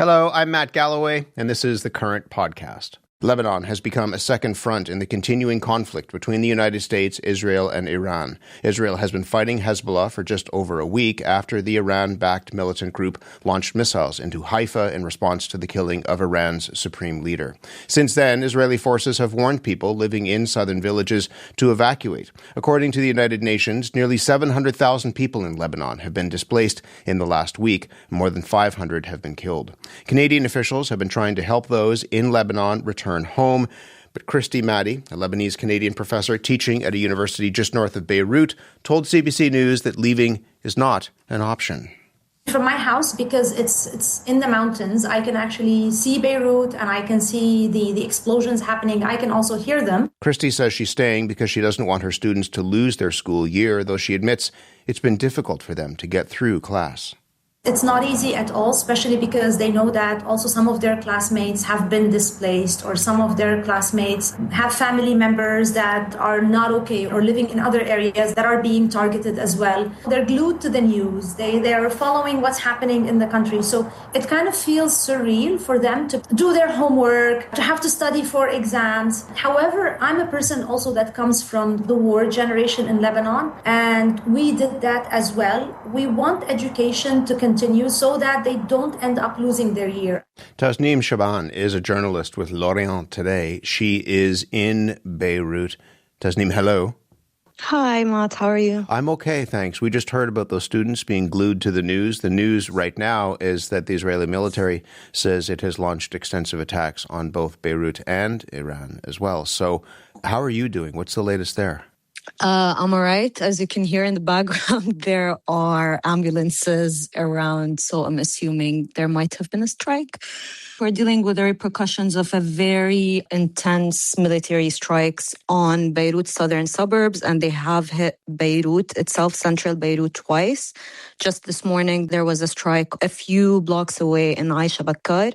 Hello, I'm Matt Galloway, and this is the Current Podcast. Lebanon has become a second front in the continuing conflict between the United States, Israel, and Iran. Israel has been fighting Hezbollah for just over a week after the Iran-backed militant group launched missiles into Haifa in response to the killing of Iran's supreme leader. Since then, Israeli forces have warned people living in southern villages to evacuate. According to the United Nations, nearly 700,000 people in Lebanon have been displaced in the last week. More than 500 have been killed. Canadian officials have been trying to help those in Lebanon return home. But Christy Maddy, a Lebanese-Canadian professor teaching at a university just north of Beirut, told CBC News that leaving is not an option. From my house, because it's in the mountains, I can actually see Beirut and I can see the explosions happening. I can also hear them. Christy says she's staying because she doesn't want her students to lose their school year, though she admits it's been difficult for them to get through class. It's not easy at all, especially because they know that also some of their classmates have been displaced, or some of their classmates have family members that are not okay or living in other areas that are being targeted as well. They're glued to the news. They are following what's happening in the country. So it kind of feels surreal for them to do their homework, to have to study for exams. However, I'm a person also that comes from the war generation in Lebanon, and we did that as well. We want education to continue so that they don't end up losing their year. Tasnim Chaaban is a journalist with L'Orient Today. She is in Beirut. Tasnim, hello. Hi, Matt. How are you? I'm okay, thanks. We just heard about those students being glued to the news. The news right now is that the Israeli military says it has launched extensive attacks on both Beirut and Iran as well. So how are you doing? What's the latest there? I'm all right. As you can hear in the background, there are ambulances around, so I'm assuming there might have been a strike. We're dealing with the repercussions of a very intense military strikes on Beirut's southern suburbs, and they have hit Beirut itself, central Beirut, twice. Just this morning, there was a strike a few blocks away in Aisha Bakkar.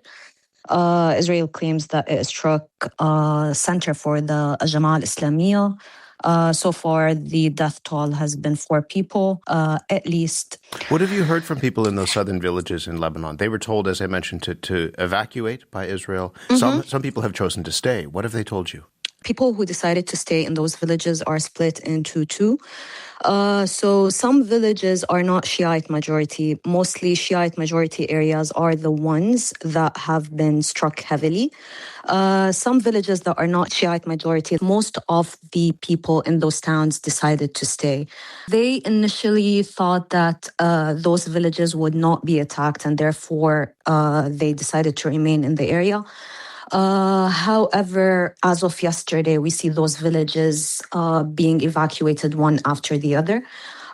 Israel claims that it struck a center for the Jama'a al-Islamiyya. So far, the death toll has been 4 people, at least. What have you heard from people in those southern villages in Lebanon? They were told, as I mentioned, to evacuate by Israel. Mm-hmm. Some people have chosen to stay. What have they told you? People who decided to stay in those villages are split into two. So some villages are not Shiite majority. Mostly Shiite majority areas are the ones that have been struck heavily. Some villages that are not Shiite majority, most of the people in those towns decided to stay. They initially thought that those villages would not be attacked, and therefore they decided to remain in the area. However, as of yesterday, we see those villages being evacuated one after the other.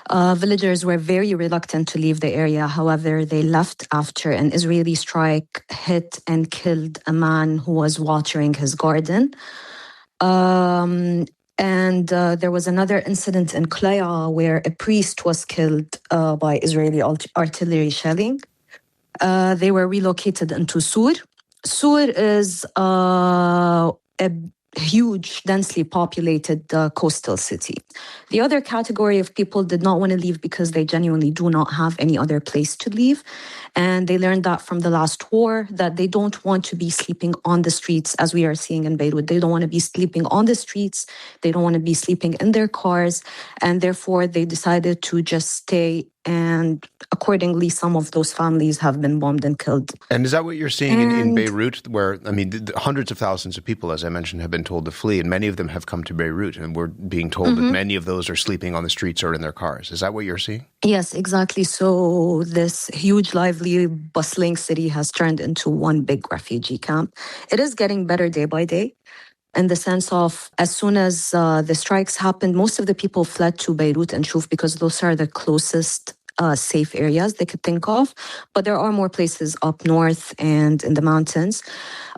Villagers were very reluctant to leave the area. However, they left after an Israeli strike hit and killed a man who was watering his garden. And there was another incident in Klaya where a priest was killed by Israeli artillery shelling. They were relocated into Sur. Sur is a huge, densely populated coastal city. The other category of people did not want to leave because they genuinely do not have any other place to leave. And they learned that from the last war, that they don't want to be sleeping on the streets as we are seeing in Beirut. They don't want to be sleeping on the streets. They don't want to be sleeping in their cars. And therefore, they decided to just stay. And accordingly, some of those families have been bombed and killed. And is that what you're seeing in Beirut, where, I mean, hundreds of thousands of people, as I mentioned, have been told to flee, and many of them have come to Beirut, and we're being told that many of those are sleeping on the streets or in their cars. Is that what you're seeing? Yes, exactly. So this huge, lively, bustling city has turned into one big refugee camp. It is getting better day by day, in the sense of as soon as the strikes happened, most of the people fled to Beirut and Shuf because those are the closest safe areas they could think of. But there are more places up north and in the mountains.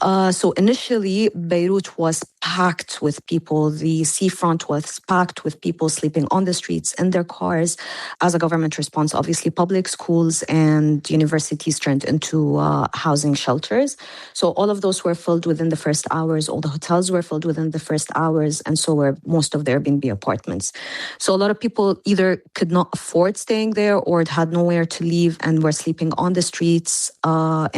So initially, Beirut was packed with people. The seafront was packed with people sleeping on the streets, in their cars. As a government response, obviously, public schools and universities turned into housing shelters. So all of those were filled within the first hours. All the hotels were filled within the first hours, and so were most of the Airbnb apartments. So a lot of people either could not afford staying there, or had nowhere to live and were sleeping on the streets,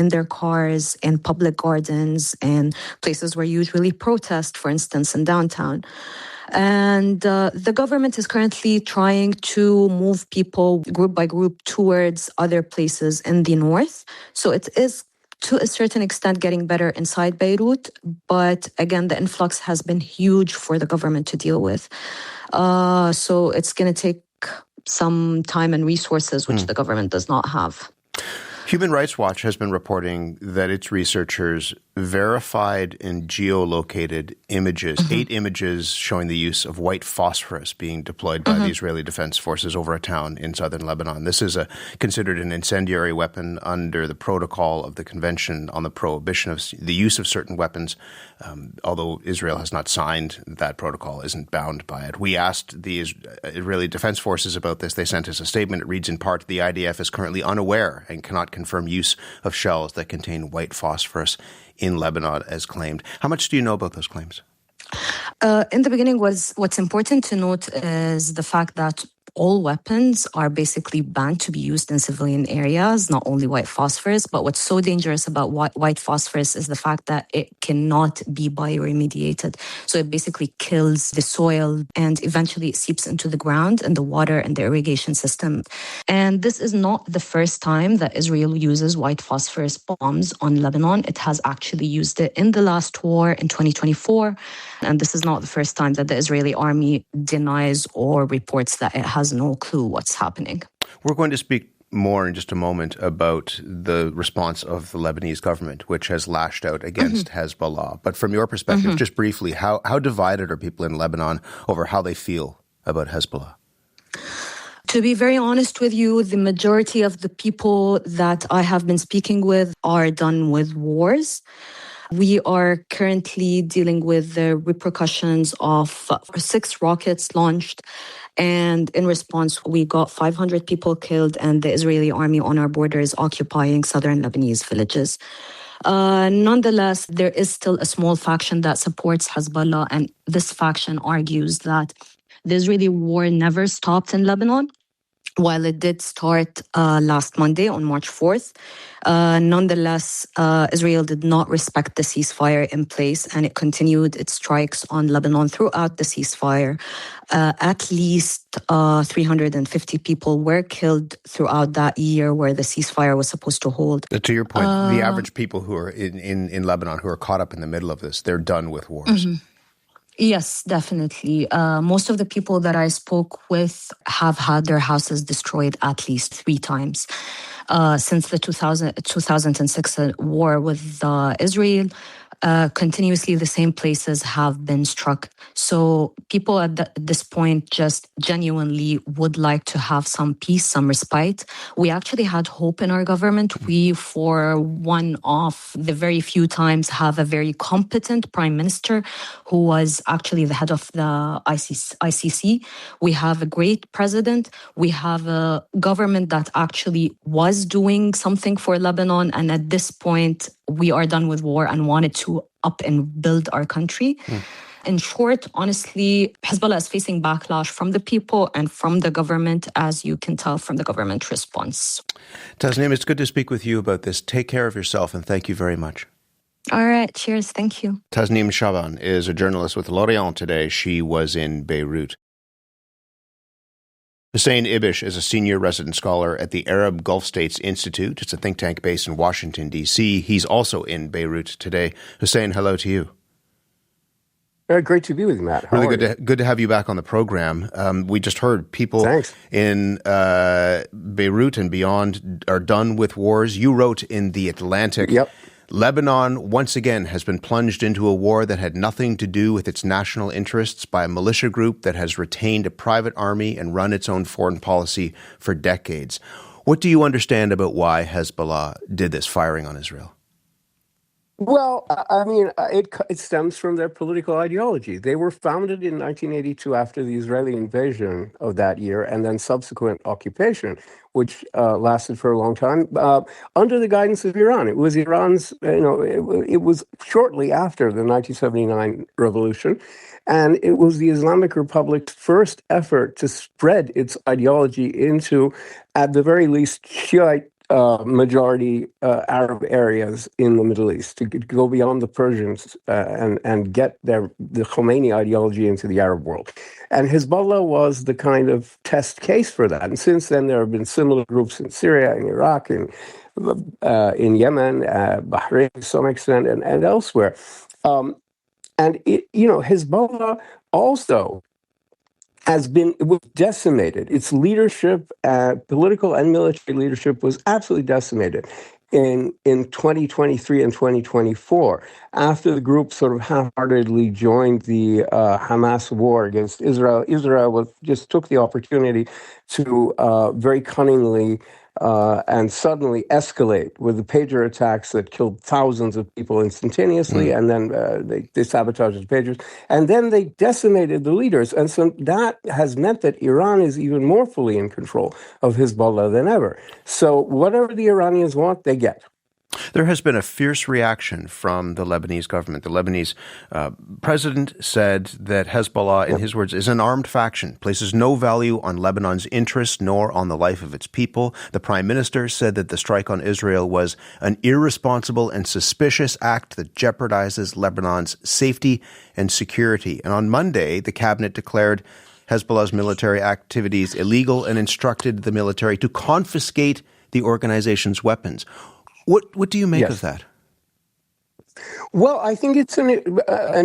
in their cars, in public gardens, and places where usually protest, for instance, in downtown. And the government is currently trying to move people group by group towards other places in the north. So it is to a certain extent getting better inside Beirut. But again, the influx has been huge for the government to deal with. So it's going to take some time and resources, which the government does not have. Human Rights Watch has been reporting that its researchers verified and geolocated images, 8 images showing the use of white phosphorus being deployed by the Israeli Defense Forces over a town in southern Lebanon. This is considered an incendiary weapon under the protocol of the Convention on the Prohibition of the Use of Certain Weapons. Although Israel has not signed that protocol, isn't bound by it. We asked the Israeli Defense Forces about this. They sent us a statement. It reads in part, the IDF is currently unaware and cannot confirm use of shells that contain white phosphorus in Lebanon as claimed. How much do you know about those claims? In the beginning, what's important to note is the fact that all weapons are basically banned to be used in civilian areas, not only white phosphorus. But what's so dangerous about white phosphorus is the fact that it cannot be bioremediated. So it basically kills the soil and eventually it seeps into the ground and the water and the irrigation system. And this is not the first time that Israel uses white phosphorus bombs on Lebanon. It has actually used it in the last war in 2024. And this is not the first time that the Israeli army denies or reports that it has no clue what's happening. We're going to speak more in just a moment about the response of the Lebanese government, which has lashed out against Hezbollah. But from your perspective, just briefly, how divided are people in Lebanon over how they feel about Hezbollah? To be very honest with you, the majority of the people that I have been speaking with are done with wars. We are currently dealing with the repercussions of 6 rockets launched. And in response, we got 500 people killed and the Israeli army on our borders occupying southern Lebanese villages. Nonetheless, there is still a small faction that supports Hezbollah. And this faction argues that the Israeli war never stopped in Lebanon. While it did start last Monday on March 4th, nonetheless, Israel did not respect the ceasefire in place and it continued its strikes on Lebanon throughout the ceasefire. At least 350 people were killed throughout that year where the ceasefire was supposed to hold. To your point, the average people who are in Lebanon who are caught up in the middle of this, they're done with wars. Yes, definitely. Most of the people that I spoke with have had their houses destroyed at least 3 times. Since the 2006 war with Israel, continuously the same places have been struck. So people at this point just genuinely would like to have some peace, some respite. We actually had hope in our government. We, for one of the very few times, have a very competent prime minister who was actually the head of the ICC. We have a great president. We have a government that actually was doing something for Lebanon. And at this point, we are done with war and wanted to up and build our country. In short, honestly, Hezbollah is facing backlash from the people and from the government, as you can tell from the government response. Tasnim, it's good to speak with you about this. Take care of yourself and thank you very much. All right, cheers. Thank you. Tasnim Chaaban is a journalist with L'Orient today. She was in Beirut. Hussein Ibish is a senior resident scholar at the Arab Gulf States Institute. It's a think tank based in Washington, D.C. He's also in Beirut today. Hussein, hello to you. Great to be with you, Matt. How really good to have you back on the program. We just heard people in Beirut and beyond are done with wars. You wrote in The Atlantic, Lebanon once again has been plunged into a war that had nothing to do with its national interests by a militia group that has retained a private army and run its own foreign policy for decades. What do you understand about why Hezbollah did this firing on Israel? Well, I mean, it stems from their political ideology. They were founded in 1982 after the Israeli invasion of that year and then subsequent occupation, which lasted for a long time, under the guidance of Iran. It was Iran's, it was shortly after the 1979 revolution, and it was the Islamic Republic's first effort to spread its ideology into, at the very least, Shiite majority Arab areas in the Middle East, to go beyond the Persians and get the Khomeini ideology into the Arab world. And Hezbollah was the kind of test case for that. And since then, there have been similar groups in Syria, in Iraq, in Yemen, Bahrain to some extent, and elsewhere. Hezbollah also it was decimated. Its leadership, political and military leadership, was absolutely decimated in 2023 and 2024 after the group sort of half-heartedly joined the Hamas war against Israel. Israel just took the opportunity to very cunningly and suddenly escalate with the pager attacks that killed thousands of people instantaneously, and then they sabotaged the pagers, and then they decimated the leaders. And so that has meant that Iran is even more fully in control of Hezbollah than ever. So whatever the Iranians want, they get. There has been a fierce reaction from the Lebanese government. The Lebanese president said that Hezbollah, in his words, is an armed faction, places no value on Lebanon's interests nor on the life of its people. The prime minister said that the strike on Israel was an irresponsible and suspicious act that jeopardizes Lebanon's safety and security. And on Monday, the cabinet declared Hezbollah's military activities illegal and instructed the military to confiscate the organization's weapons. What do you make of that? Well, I think it's an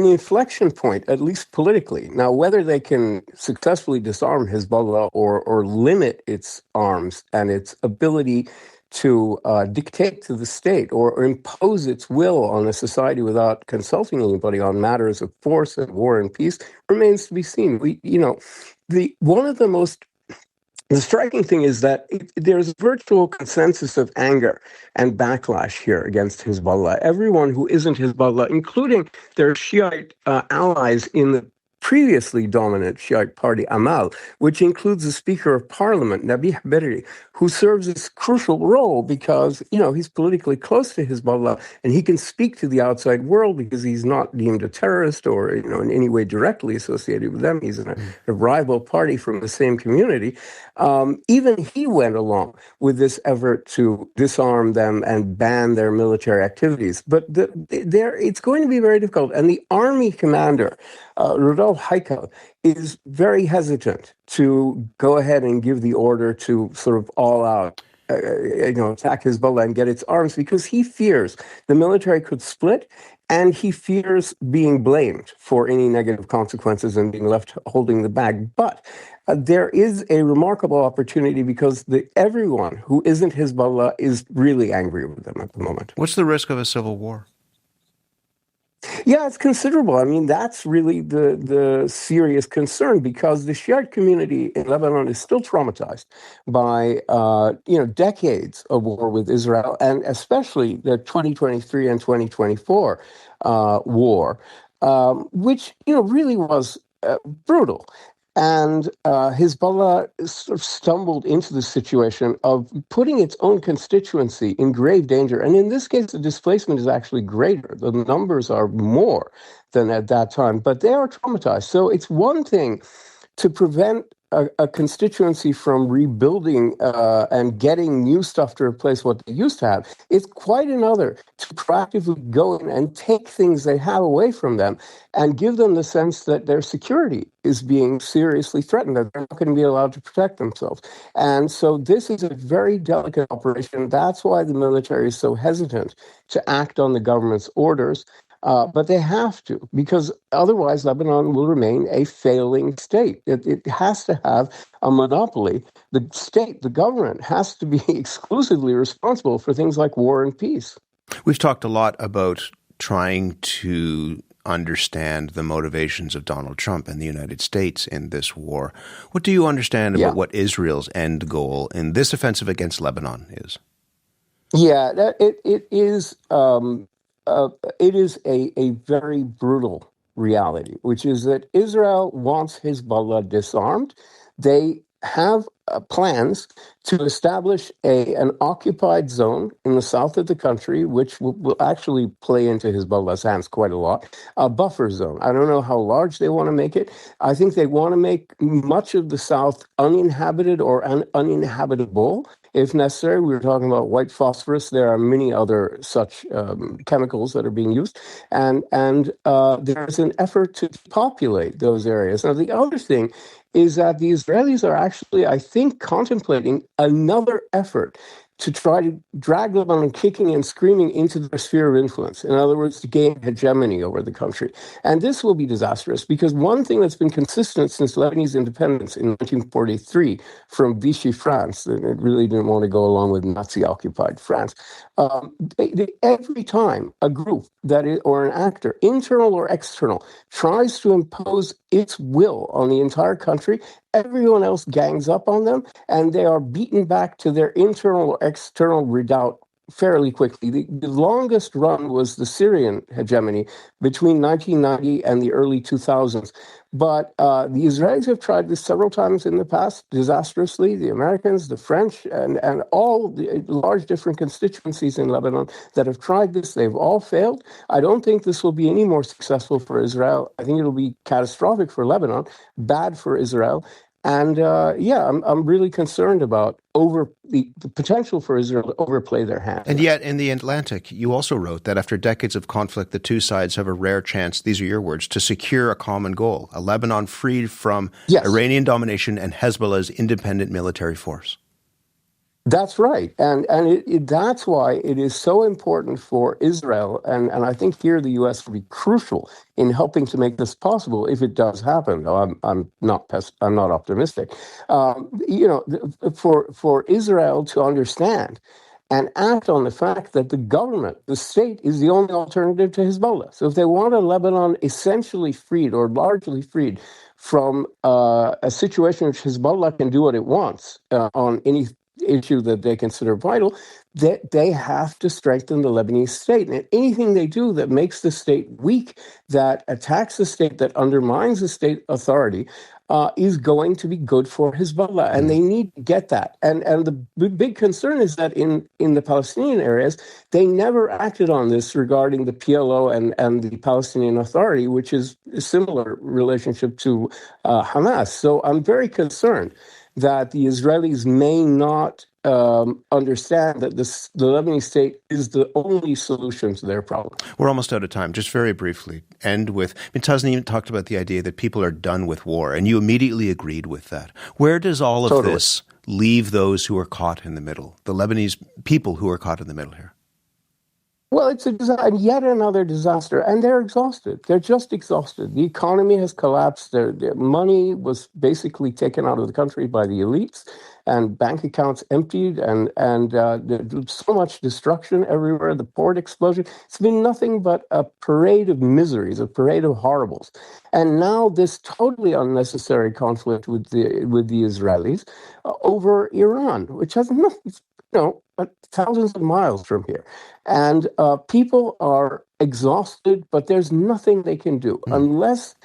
inflection point, at least politically. Now, whether they can successfully disarm Hezbollah or limit its arms and its ability to dictate to the state or impose its will on a society without consulting anybody on matters of force and war and peace remains to be seen. The striking thing is that there's virtual consensus of anger and backlash here against Hezbollah. Everyone who isn't Hezbollah, including their Shiite allies in the previously dominant Shiite party Amal, which includes the Speaker of Parliament, Nabih Berri, who serves this crucial role because, he's politically close to Hezbollah and he can speak to the outside world because he's not deemed a terrorist or, in any way directly associated with them. He's in a rival party from the same community. Even he went along with this effort to disarm them and ban their military activities. But it's going to be very difficult. And the army commander, Rudolf Heikel, is very hesitant to go ahead and give the order to sort of all out, attack Hezbollah and get its arms because he fears the military could split and he fears being blamed for any negative consequences and being left holding the bag. But there is a remarkable opportunity because everyone who isn't Hezbollah is really angry with them at the moment. What's the risk of a civil war? Yeah, it's considerable. I mean, that's really the serious concern because the Shiite community in Lebanon is still traumatized by, decades of war with Israel, and especially the 2023 and 2024 war, which, really was brutal. And Hezbollah sort of stumbled into the situation of putting its own constituency in grave danger. And in this case, the displacement is actually greater. The numbers are more than at that time, but they are traumatized. So it's one thing to prevent a constituency from rebuilding and getting new stuff to replace what they used to have. It's quite another to proactively go in and take things they have away from them and give them the sense that their security is being seriously threatened, that they're not going to be allowed to protect themselves. And so this is a very delicate operation. That's why the military is so hesitant to act on the government's orders. But they have to, because otherwise Lebanon will remain a failing state. It has to have a monopoly. The state, the government, has to be exclusively responsible for things like war and peace. We've talked a lot about trying to understand the motivations of Donald Trump and the United States in this war. What do you understand about what Israel's end goal in this offensive against Lebanon is? Yeah, it is it is a very brutal reality, which is that Israel wants Hezbollah disarmed. They have plans to establish an occupied zone in the south of the country, which will actually play into Hezbollah's hands quite a lot, a buffer zone. I don't know how large they want to make it. I think they want to make much of the south uninhabited or uninhabitable. If necessary, we were talking about white phosphorus. There are many other such chemicals that are being used, and there's an effort to populate those areas. Now, the other thing is that the Israelis are actually, I think, contemplating another effort to try to drag Lebanon kicking and screaming into their sphere of influence. In other words, to gain hegemony over the country. And this will be disastrous because one thing that's been consistent since Lebanese independence in 1943 from Vichy France, and it really didn't want to go along with Nazi-occupied France, every time a group or an actor, internal or external, tries to impose its will on the entire country, everyone else gangs up on them, and they are beaten back to their internal or external redoubt fairly quickly. The longest run was the Syrian hegemony between 1990 and the early 2000s. But the Israelis have tried this several times in the past, disastrously. The Americans, the French, and all the large different constituencies in Lebanon that have tried this, they've all failed. I don't think this will be any more successful for Israel. I think it'll be catastrophic for Lebanon, bad for Israel. And I'm really concerned about the potential for Israel to overplay their hand. And yet, in the Atlantic, you also wrote that after decades of conflict, the two sides have a rare chance, these are your words, to secure a common goal, a Lebanon freed from Iranian domination and Hezbollah's independent military force. That's right. And that's why it is so important for Israel. And I think here the U.S. will be crucial in helping to make this possible if it does happen. I'm not optimistic. For Israel to understand and act on the fact that the government, the state, is the only alternative to Hezbollah. So if they want a Lebanon essentially freed or largely freed from a situation in which Hezbollah can do what it wants on any issue that they consider vital, that they have to strengthen the Lebanese state. And anything they do that makes the state weak, that attacks the state, that undermines the state authority, is going to be good for Hezbollah. And they need to get that. And the big concern is that in the Palestinian areas, they never acted on this regarding the PLO and the Palestinian Authority, which is a similar relationship to Hamas. So I'm very concerned that the Israelis may not understand that the Lebanese state is the only solution to their problem. We're almost out of time. Just very briefly, end with, Tasnim talked about the idea that people are done with war, and you immediately agreed with that. Where does all of this leave those who are caught in the middle, the Lebanese people who are caught in the middle here? Well, it's yet another disaster, and they're exhausted. They're just exhausted. The economy has collapsed. Their money was basically taken out of the country by the elites, and bank accounts emptied, and there's so much destruction everywhere. The port explosion. It's been nothing but a parade of miseries, a parade of horribles. And now this totally unnecessary conflict with the Israelis over Iran, which has nothing. Thousands of miles from here. And people are exhausted, but there's nothing they can do unless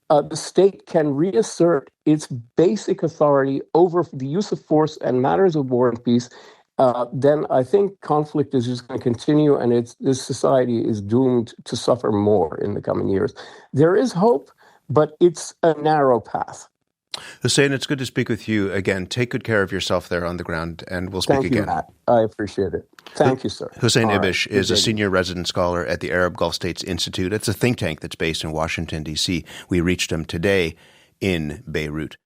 the state can reassert its basic authority over the use of force and matters of war and peace. Then I think conflict is just going to continue, and this society is doomed to suffer more in the coming years. There is hope, but it's a narrow path. Hussein, it's good to speak with you again. Take good care of yourself there on the ground, and we'll speak again. Thank you, Matt. I appreciate it. Thank you, sir. Hussein Ibish is a senior resident scholar at the Arab Gulf States Institute. It's a think tank that's based in Washington, D.C. We reached him today in Beirut.